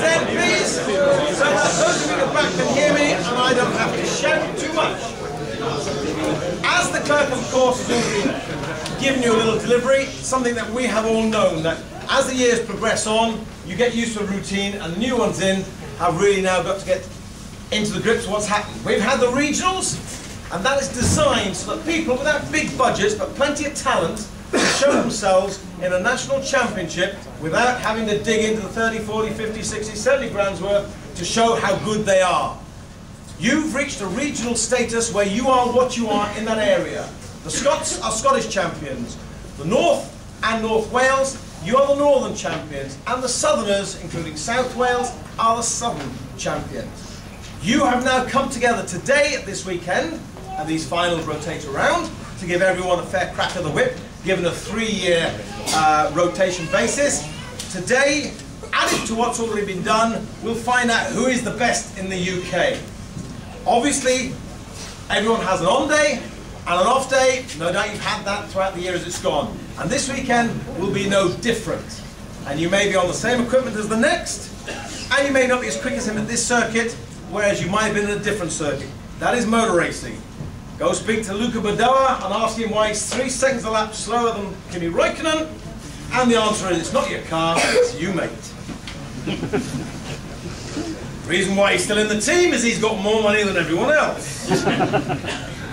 again, please, so that those of you at the back can hear me and I don't have to shout too much. As the clerk, of course, has already given you a little delivery, something that we have all known, that as the years progress on, you get used to a routine, and the new ones in have really now got to get into the grips of what's happening. We've had the regionals, and that is designed so that people without big budgets but plenty of talent can show themselves in a national championship without having to dig into the 30, 40, 50, 60, 70 grand's worth to show how good they are. You've reached a regional status where you are what you are in that area. The Scots are Scottish champions. The North and North Wales, you are the Northern champions. And the Southerners, including South Wales, are the Southern champions. You have now come together today, this weekend, and these finals rotate around to give everyone a fair crack of the whip, given a 3-year rotation basis. Today, added to what's already been done, we'll find out who is the best in the UK. Obviously, everyone has an on day and an off day. No doubt you've had that throughout the year as it's gone. And this weekend will be no different. And you may be on the same equipment as the next, and you may not be as quick as him at this circuit, whereas you might have been in a different circuit. That is motor racing. Go speak to Luca Badoa and ask him why he's 3 seconds a lap slower than Kimi Räikkönen. And the answer is, it's not your car, it's you, mate. The reason why he's still in the team is he's got more money than everyone else.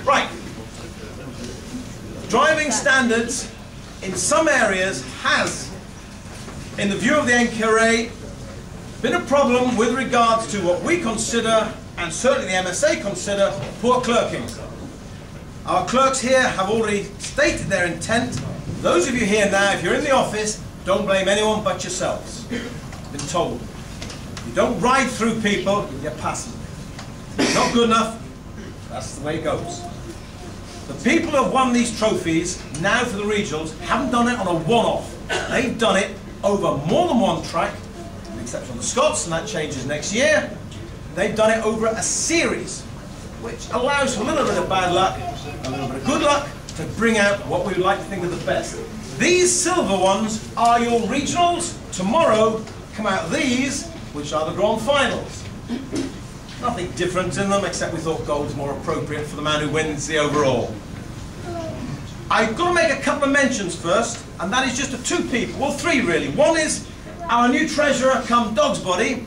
Right. Driving standards in some areas has, in the view of the NKRA, been a problem with regards to what we consider, and certainly the MSA consider, poor clerking. Our clerks here have already stated their intent. Those of you here now, if you're in the office, don't blame anyone but yourselves. Been told. You don't ride through people, you're passing. Not good enough, that's the way it goes. The people who have won these trophies, now for the regionals, haven't done it on a one-off. They've done it over more than one track, with the exception of the Scots, and that changes next year. They've done it over a series, which allows for a little bit of bad luck, a little bit of good luck, to bring out what we would like to think are the best. These silver ones are your regionals. Tomorrow come out these, which are the grand finals. Nothing different in them, except we thought gold was more appropriate for the man who wins the overall. I've got to make a couple of mentions first, and that is just of 2 people, well 3 really. One is our new treasurer come dog's body,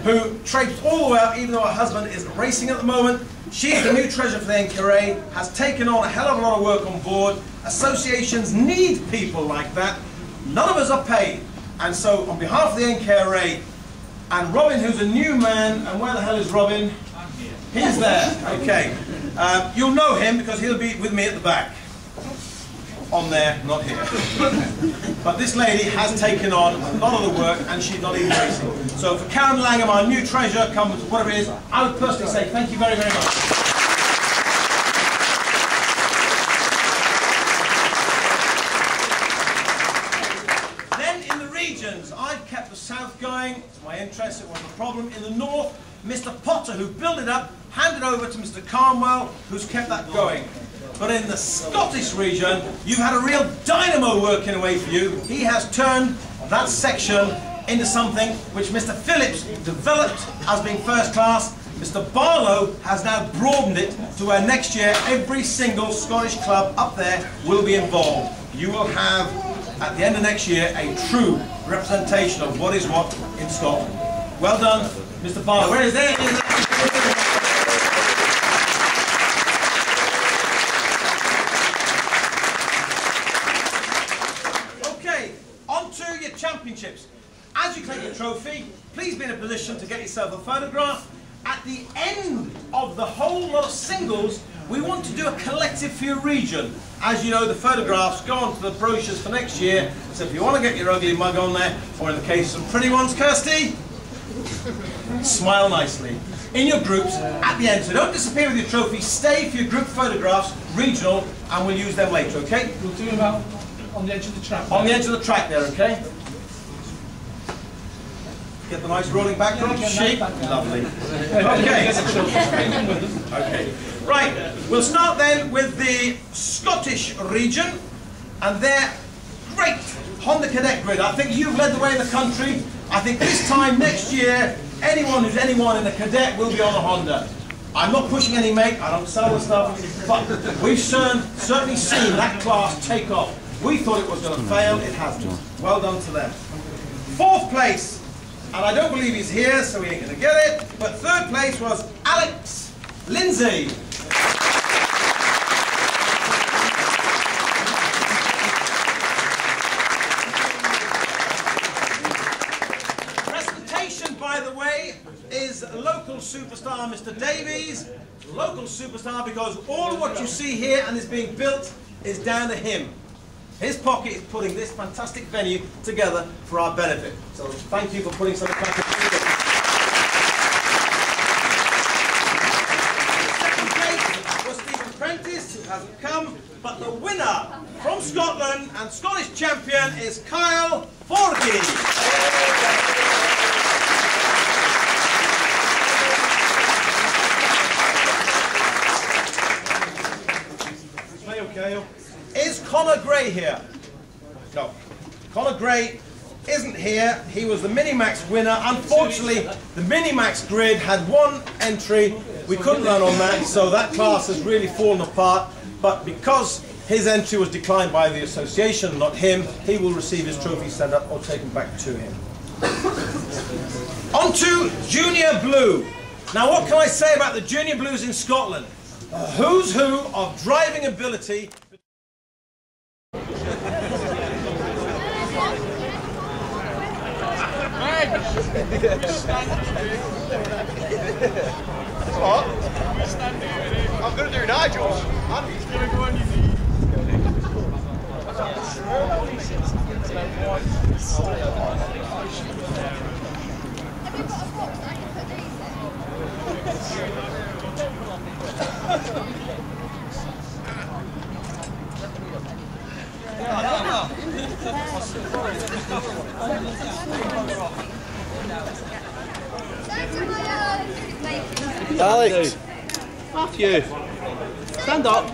who traipsed all the way up, even though her husband isn't racing at the moment. She's the new treasurer for the NKRA, has taken on a hell of a lot of work on board. Associations need people like that. None of us are paid. And so on behalf of the NKRA, and Robin, who's a new man, and where the hell is Robin? I'm here. He's there, okay. You'll know him because he'll be with me at the back. On there, not here. But this lady has taken on a lot of the work, and she's not even racing. So for Karen Langham, our new treasurer, comes whatever it is, I would personally say thank you very, very much. Then in the regions, I've kept the south going. It's my interest, it wasn't a problem. In the north, Mr. Potter, who built it up, handed over to Mr. Carnwell, who's kept that going. But in the Scottish region, you've had a real dynamo working away for you. He has turned that section into something which Mr. Phillips developed as being first class. Mr. Barlow has now broadened it to where next year every single Scottish club up there will be involved. You will have, at the end of next year, a true representation of what is what in Scotland. Well done, Mr. Barlow. Where is it? Championships. As you collect your trophy, please be in a position to get yourself a photograph. At the end of the whole lot of singles, we want to do a collective for your region. As you know, the photographs go on to the brochures for next year, so if you want to get your ugly mug on there, or in the case of some pretty ones, Kirsty, smile nicely. In your groups, at the end, so don't disappear with your trophy, stay for your group photographs, regional, and we'll use them later, okay? We'll do them out on the edge of the track. On the edge of the track there, okay? Get the nice rolling backdrop, shape, lovely. Okay. Okay. Right, we'll start then with the Scottish region and their great Honda Cadet grid. I think you've led the way in the country I think this time next year, anyone who's anyone in a cadet will be on a Honda. I'm not pushing any make, I don't sell the stuff, but we've certainly seen that class take off. We thought it was going to fail, it hasn't. Well done to them. Fourth place, and I don't believe he's here, so he ain't going to get it, but third place was Alex Lindsay. By the way, is local superstar Mr. Davies. Local superstar because all of what you see here and is being built is down to him. His pocket is putting this fantastic venue together for our benefit. So thank you for putting something back together. Second place was Stephen Prentice, who hasn't come, but the winner from Scotland and Scottish champion is Kyle Forgy. Is Conor Gray here? No. Conor Gray isn't here. He was the Minimax winner. Unfortunately, the Minimax grid had one entry. We couldn't run on that, so that class has really fallen apart. But because his entry was declined by the association, not him, he will receive his trophy sent up or taken back to him. On to Junior Blue. Now, what can I say about the Junior Blues in Scotland? A who's who of driving ability. What? I'm going to do Nigel's. Andy's going to go on your knee. Alex, Matthew, stand up.